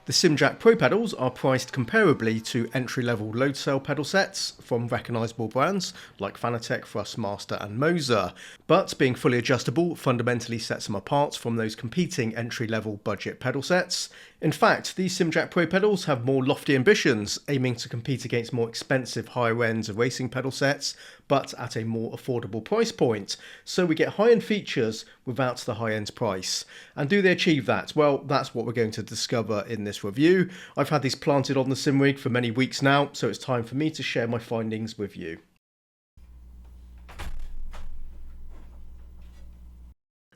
The SIMJACK Pro Pedals are priced comparably to entry-level load cell pedal sets from recognisable brands like Fanatec, Thrustmaster and Moser, but being fully adjustable fundamentally sets them apart from those competing entry-level budget pedal sets. In fact, these SIMJACK Pro pedals have more lofty ambitions, aiming to compete against more expensive higher ends of racing pedal sets, but at a more affordable price point. So we get high-end features without the high-end price. And do they achieve that? Well, that's what we're going to discover in this review. I've had these planted on the sim rig for many weeks now, so it's time for me to share my findings with you.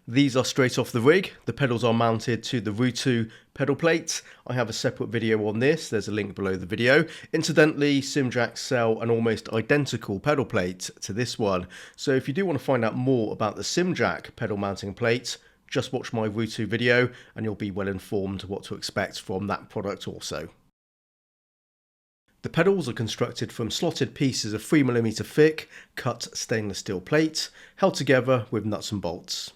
These are straight off the rig. The pedals are mounted to the Rutu pedal plate. I have a separate video on this, there's a link below the video. Incidentally, SIMJACK sell an almost identical pedal plate to this one. So if you do want to find out more about the SIMJACK pedal mounting plate, just watch my Rutu video and you'll be well informed what to expect from that product also. The pedals are constructed from slotted pieces of 3mm thick, cut stainless steel plate, held together with nuts and bolts.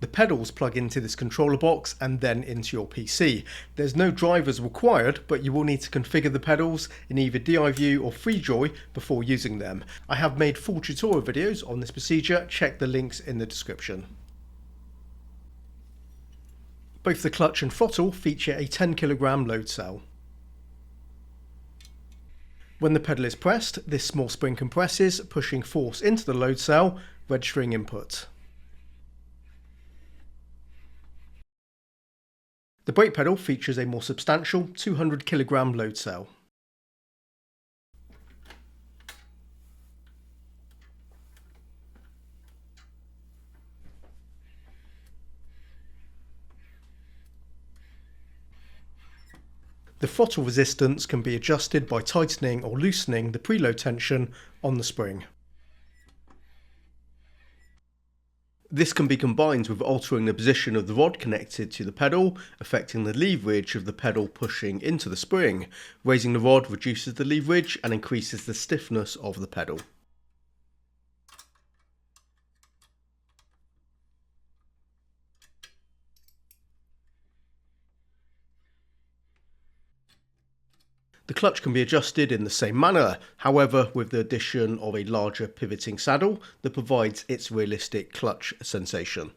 The pedals plug into this controller box and then into your PC. There's no drivers required, but you will need to configure the pedals in either DiView or FreeJoy before using them. I have made full tutorial videos on this procedure, check the links in the description. Both the clutch and throttle feature a 10kg load cell. When the pedal is pressed, this small spring compresses, pushing force into the load cell, registering input. The brake pedal features a more substantial 200kg load cell. The throttle resistance can be adjusted by tightening or loosening the preload tension on the spring. This can be combined with altering the position of the rod connected to the pedal, affecting the leverage of the pedal pushing into the spring. Raising the rod reduces the leverage and increases the stiffness of the pedal. The clutch can be adjusted in the same manner, however with the addition of a larger pivoting saddle that provides its realistic clutch sensation.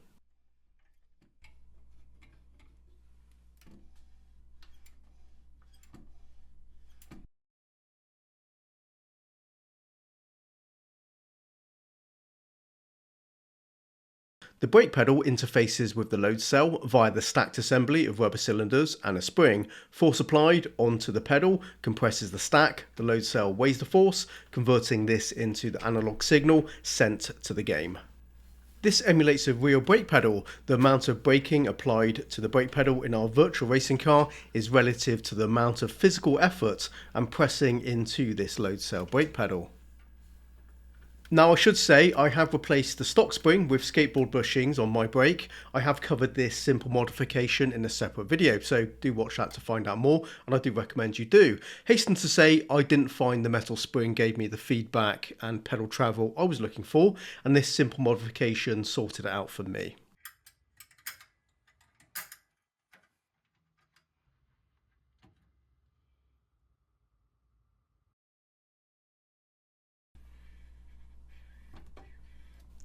The brake pedal interfaces with the load cell via the stacked assembly of rubber cylinders and a spring. Force applied onto the pedal compresses the stack, the load cell weighs the force, converting this into the analog signal sent to the game. This emulates a real brake pedal. The amount of braking applied to the brake pedal in our virtual racing car is relative to the amount of physical effort and pressing into this load cell brake pedal. Now I should say I have replaced the stock spring with skateboard bushings on my brake. I have covered this simple modification in a separate video, so do watch that to find out more, and I do recommend you do. Hasten to say I didn't find the metal spring gave me the feedback and pedal travel I was looking for, and this simple modification sorted it out for me.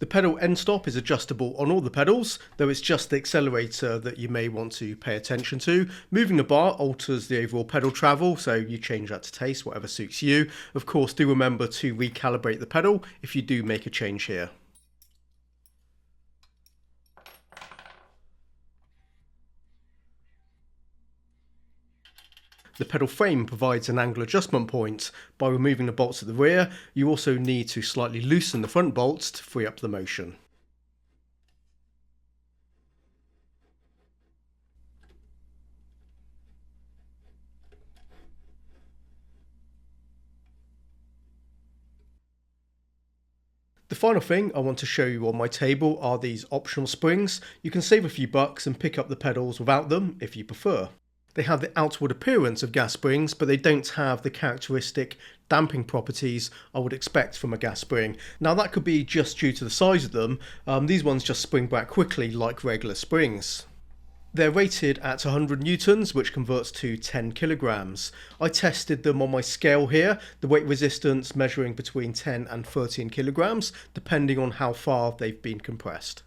The pedal end stop is adjustable on all the pedals, though it's just the accelerator that you may want to pay attention to. Moving the bar alters the overall pedal travel, so you change that to taste, whatever suits you. Of course, do remember to recalibrate the pedal if you do make a change here. The pedal frame provides an angle adjustment point. By removing the bolts at the rear, you also need to slightly loosen the front bolts to free up the motion. The final thing I want to show you on my table are these optional springs. You can save a few bucks and pick up the pedals without them if you prefer. They have the outward appearance of gas springs, but they don't have the characteristic damping properties I would expect from a gas spring. Now that could be just due to the size of them. These ones just spring back quickly like regular springs. They're rated at 100 newtons, which converts to 10 kilograms. I tested them on my scale here, the weight resistance measuring between 10 and 13 kilograms, depending on how far they've been compressed.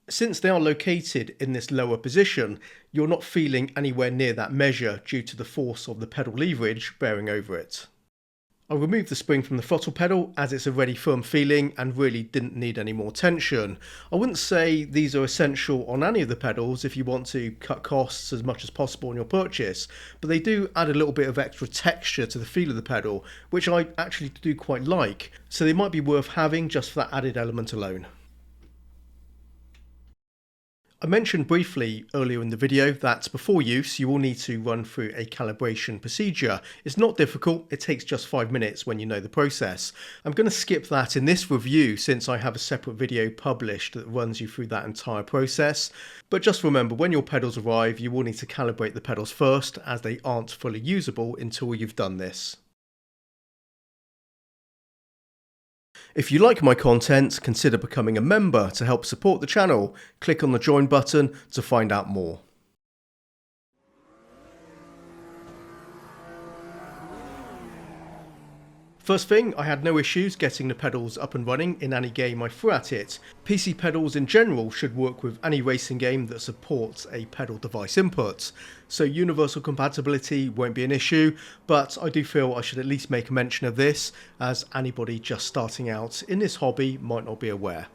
Since they are located in this lower position, you're not feeling anywhere near that measure due to the force of the pedal leverage bearing over it. I removed the spring from the throttle pedal as it's already firm feeling and really didn't need any more tension. I wouldn't say these are essential on any of the pedals if you want to cut costs as much as possible on your purchase, but they do add a little bit of extra texture to the feel of the pedal, which I actually do quite like, so they might be worth having just for that added element alone. I mentioned briefly earlier in the video that before use you will need to run through a calibration procedure. It's not difficult, it takes just 5 minutes when you know the process. I'm going to skip that in this review since I have a separate video published that runs you through that entire process. But just remember, when your pedals arrive you will need to calibrate the pedals first, as they aren't fully usable until you've done this. If you like my content, consider becoming a member to help support the channel. Click on the join button to find out more. First thing, I had no issues getting the pedals up and running in any game I threw at it. PC pedals in general should work with any racing game that supports a pedal device input, so universal compatibility won't be an issue, but I do feel I should at least make a mention of this, as anybody just starting out in this hobby might not be aware.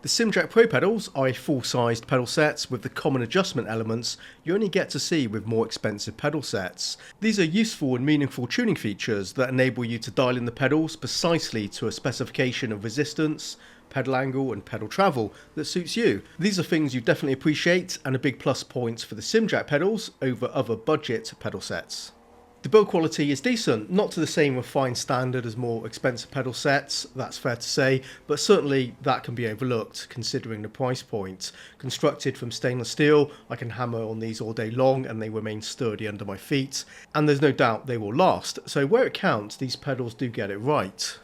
The SIMJACK Pro Pedals are a full-sized pedal set with the common adjustment elements you only get to see with more expensive pedal sets. These are useful and meaningful tuning features that enable you to dial in the pedals precisely to a specification of resistance, pedal angle and pedal travel that suits you. These are things you definitely appreciate and a big plus point for the SIMJACK pedals over other budget pedal sets. The build quality is decent, not to the same refined standard as more expensive pedal sets, that's fair to say, but certainly that can be overlooked considering the price point. Constructed from stainless steel, I can hammer on these all day long and they remain sturdy under my feet, and there's no doubt they will last, so where it counts these pedals do get it right.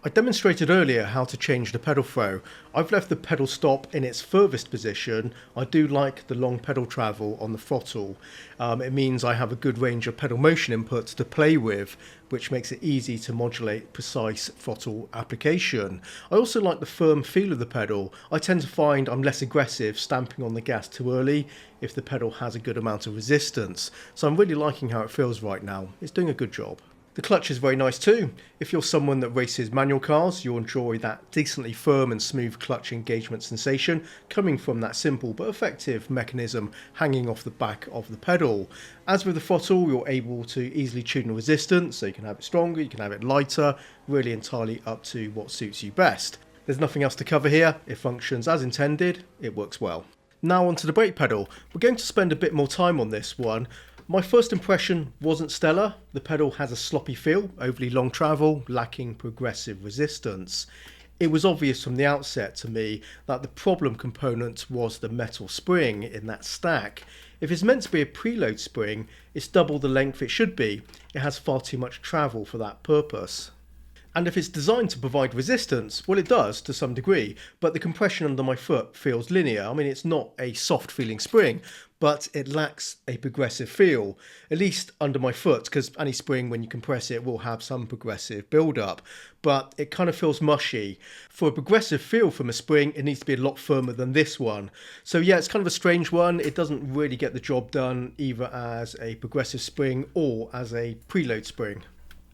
I demonstrated earlier how to change the pedal throw. I've left the pedal stop in its furthest position. I do like the long pedal travel on the throttle. It means I have a good range of pedal motion inputs to play with, which makes it easy to modulate precise throttle application. I also like the firm feel of the pedal. I tend to find I'm less aggressive stamping on the gas too early if the pedal has a good amount of resistance. So I'm really liking how it feels right now. It's doing a good job. The clutch is very nice too. If you're someone that races manual cars, you'll enjoy that decently firm and smooth clutch engagement sensation coming from that simple but effective mechanism hanging off the back of the pedal. As with the throttle, you're able to easily tune the resistance, so you can have it stronger, you can have it lighter, really entirely up to what suits you best. There's nothing else to cover here. It functions as intended, it works well. Now onto the brake pedal. We're going to spend a bit more time on this one. My first impression wasn't stellar. The pedal has a sloppy feel, overly long travel, lacking progressive resistance. It was obvious from the outset to me that the problem component was the metal spring in that stack. If it's meant to be a preload spring, it's double the length it should be. It has far too much travel for that purpose. And if it's designed to provide resistance, well it does to some degree, but the compression under my foot feels linear. I mean, it's not a soft feeling spring, but it lacks a progressive feel, at least under my foot, because any spring when you compress it will have some progressive build up, but it kind of feels mushy. For a progressive feel from a spring, it needs to be a lot firmer than this one. So yeah, it's kind of a strange one. It doesn't really get the job done either as a progressive spring or as a preload spring.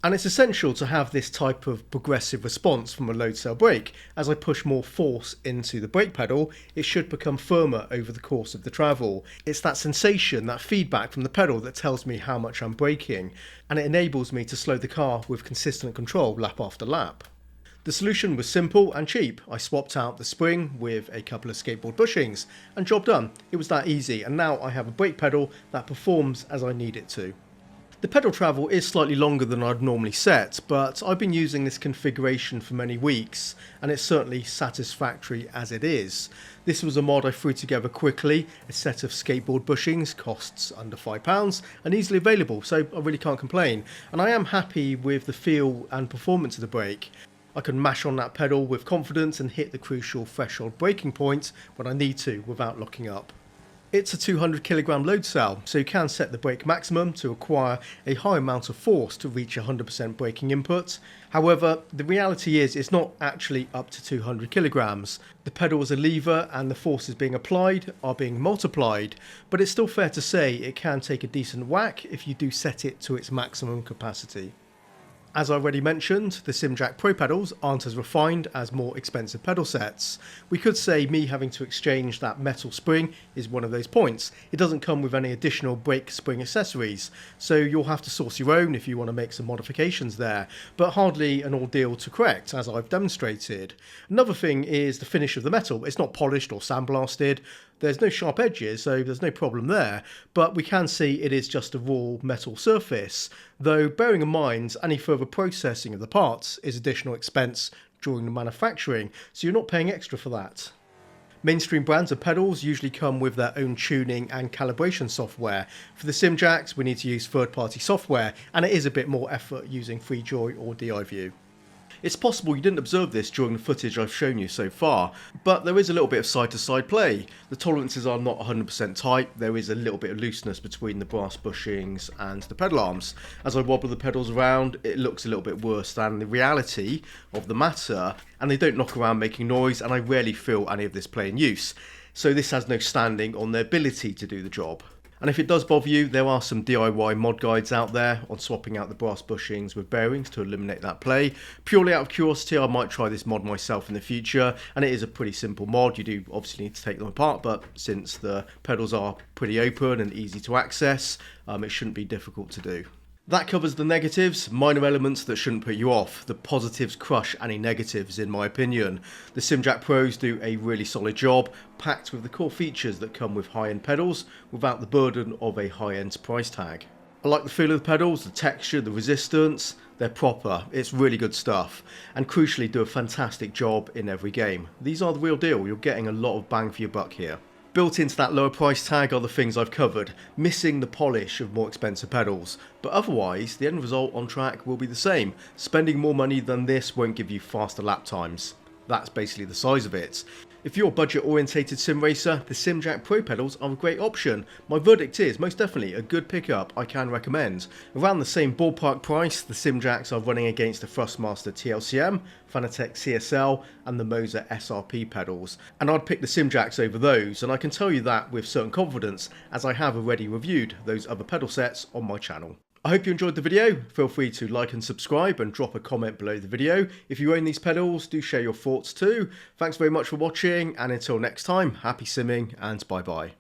And it's essential to have this type of progressive response from a load cell brake. As I push more force into the brake pedal, it should become firmer over the course of the travel. It's that sensation, that feedback from the pedal that tells me how much I'm braking, and it enables me to slow the car with consistent control lap after lap. The solution was simple and cheap. I swapped out the spring with a couple of skateboard bushings, and job done. It was that easy, and now I have a brake pedal that performs as I need it to. The pedal travel is slightly longer than I'd normally set, but I've been using this configuration for many weeks and it's certainly satisfactory as it is. This was a mod I threw together quickly. A set of skateboard bushings costs under £5 and easily available, so I really can't complain. And I am happy with the feel and performance of the brake. I can mash on that pedal with confidence and hit the crucial threshold braking point when I need to without locking up. It's a 200 kilogram load cell, so you can set the brake maximum to acquire a high amount of force to reach 100% braking input. However, the reality is it's not actually up to 200 kilograms. The pedal is a lever and the forces being applied are being multiplied, but it's still fair to say it can take a decent whack if you do set it to its maximum capacity. As I already mentioned, the SIMJACK Pro Pedals aren't as refined as more expensive pedal sets. We could say me having to exchange that metal spring is one of those points. It doesn't come with any additional brake spring accessories, so you'll have to source your own if you want to make some modifications there, but hardly an ordeal to correct, as I've demonstrated. Another thing is the finish of the metal. It's not polished or sandblasted. There's no sharp edges, so there's no problem there, but we can see it is just a raw metal surface, though bearing in mind any further processing of the parts is additional expense during the manufacturing, so you're not paying extra for that. Mainstream brands of pedals usually come with their own tuning and calibration software. For the SIMJACKs, we need to use third-party software, and it is a bit more effort using FreeJoy or DiView. It's possible you didn't observe this during the footage I've shown you so far, but there is a little bit of side-to-side play. The tolerances are not 100% tight, there is a little bit of looseness between the brass bushings and the pedal arms. As I wobble the pedals around, it looks a little bit worse than the reality of the matter, and they don't knock around making noise, and I rarely feel any of this play in use. So this has no standing on their ability to do the job. And if it does bother you, there are some DIY mod guides out there on swapping out the brass bushings with bearings to eliminate that play. Purely out of curiosity, I might try this mod myself in the future, and it is a pretty simple mod. You do obviously need to take them apart, but since the pedals are pretty open and easy to access, it shouldn't be difficult to do. That covers the negatives, minor elements that shouldn't put you off. The positives crush any negatives in my opinion. The SIMJACK Pros do a really solid job, packed with the core features that come with high-end pedals without the burden of a high-end price tag. I like the feel of the pedals, the texture, the resistance. They're proper, it's really good stuff, and crucially do a fantastic job in every game. These are the real deal, you're getting a lot of bang for your buck here. Built into that lower price tag are the things I've covered, missing the polish of more expensive pedals, but otherwise the end result on track will be the same. Spending more money than this won't give you faster lap times. That's basically the size of it. If you're a budget-orientated sim racer, the SIMJACK Pro Pedals are a great option. My verdict is most definitely a good pickup I can recommend. Around the same ballpark price, the SIMJACKs are running against the Thrustmaster TLCM, Fanatec CSL and the Moser SRP pedals. And I'd pick the SIMJACKs over those, and I can tell you that with certain confidence as I have already reviewed those other pedal sets on my channel. I hope you enjoyed the video. Feel free to like and subscribe and drop a comment below the video. If you own these pedals, do share your thoughts too. Thanks very much for watching, and until next time, happy simming and bye bye.